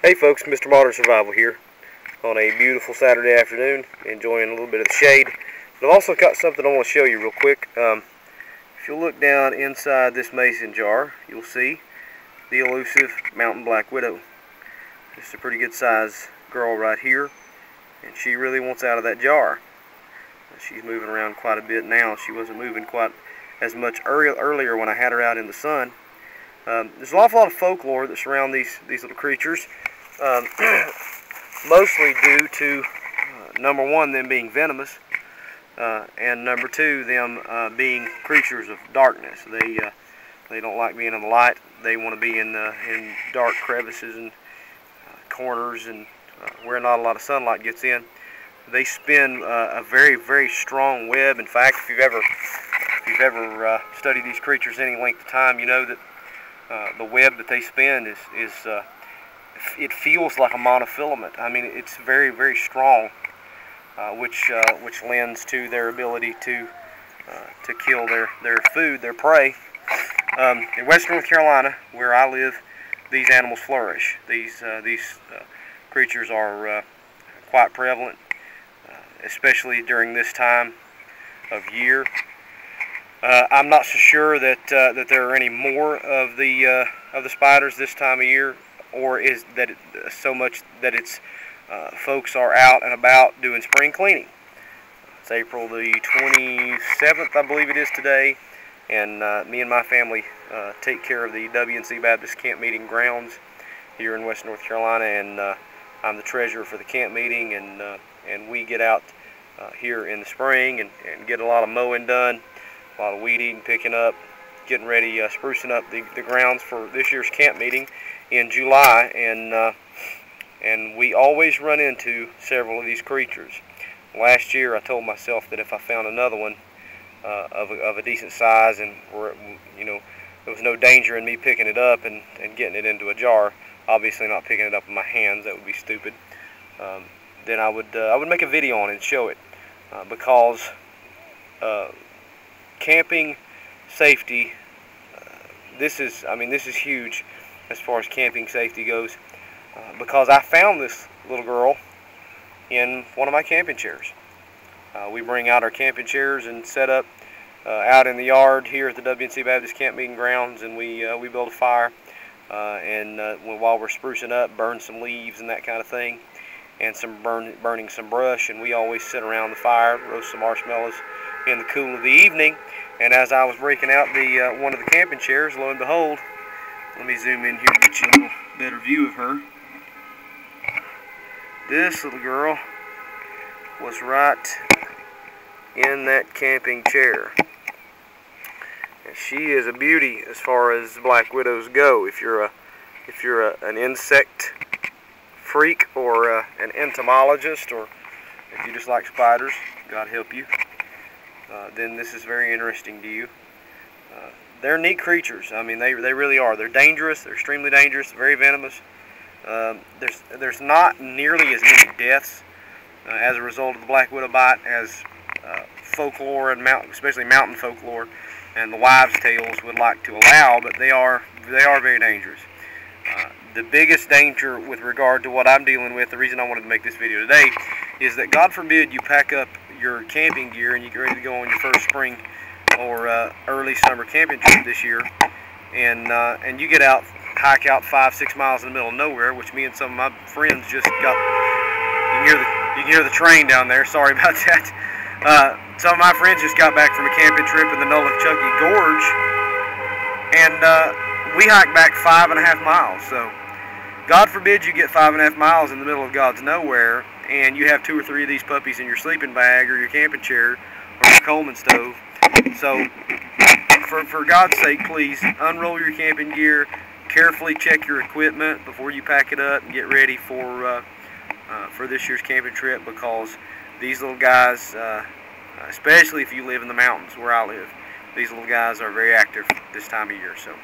Hey folks, Mr. Modern Survival here on a beautiful Saturday afternoon, enjoying a little bit of the shade. But I've also got something I want to show you real quick. If you look down inside this mason jar, you'll see the elusive mountain black widow. Just a pretty good size girl right here, and she really wants out of that jar. She's moving around quite a bit now. She wasn't moving quite as much earlier when I had her out in the sun. There's an awful lot of folklore that surround these little creatures. Mostly due to number one, them being venomous, and number two, them being creatures of darkness. They don't like being in the light. They want to be in dark crevices and corners and where not a lot of sunlight gets in. They spin a very, very strong web. In fact, if you've ever studied these creatures any length of time, you know that the web that they spin is it feels like a monofilament. I mean, it's very, very strong, which lends to their ability to kill their food, their prey. In Western North Carolina, where I live, these animals flourish. These creatures are quite prevalent, especially during this time of year. I'm not so sure that there are any more of the spiders this time of year, or is that so much that it's folks are out and about doing spring cleaning. It's April the 27th, I believe it is today, and me and my family take care of the W&C Baptist Camp Meeting grounds here in West North Carolina, and I'm the treasurer for the camp meeting, and we get out here in the spring and get a lot of mowing done, a lot of weed eating, picking up, getting ready, sprucing up the grounds for this year's camp meeting in July, and we always run into several of these creatures. Last year I told myself that if I found another one of a decent size, and there was no danger in me picking it up and getting it into a jar, obviously not picking it up in my hands, that would be stupid, then I would make a video on it and show it, because camping safety, this is huge as far as camping safety goes, because I found this little girl in one of my camping chairs. We bring out our camping chairs and set up out in the yard here at the W&C Baptist Camp Meeting grounds, and we build a fire, and while we're sprucing up, burn some leaves and that kind of thing, and burning some brush, and we always sit around the fire, roast some marshmallows in the cool of the evening. And as I was breaking out one of the camping chairs, lo and behold, let me zoom in here to get you a little better view of her. This little girl was right in that camping chair. And she is a beauty as far as black widows go. If you're an insect freak, or an entomologist, or if you just like spiders, God help you, then this is very interesting to you. They're neat creatures. I mean, they really are. They're dangerous. They're extremely dangerous. Very venomous. There's not nearly as many deaths as a result of the black widow bite as folklore and especially mountain folklore and the wives' tales would like to allow, but they are very dangerous. The biggest danger with regard to what I'm dealing with, the reason I wanted to make this video today, is that God forbid you pack up your camping gear and you get ready to go on your first spring or early summer camping trip this year, and you get out, hike out 5-6 miles in the middle of nowhere, which me and some of my friends just got. You can hear the train down there. Sorry about that. Some of my friends just got back from a camping trip in the Nolichucky Gorge, and we hiked back 5.5 miles. So God forbid you get 5.5 miles in the middle of God's nowhere, and you have 2 or 3 of these puppies in your sleeping bag or your camping chair or your Coleman stove. So for God's sake, please unroll your camping gear, carefully check your equipment before you pack it up, and get ready for this year's camping trip, because these little guys, especially if you live in the mountains where I live, these little guys are very active this time of year. So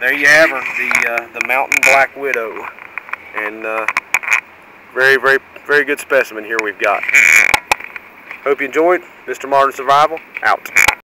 there you have her, the mountain black widow, and very, very, very good specimen here we've got. Hope you enjoyed. Mr. Modern Survival, out.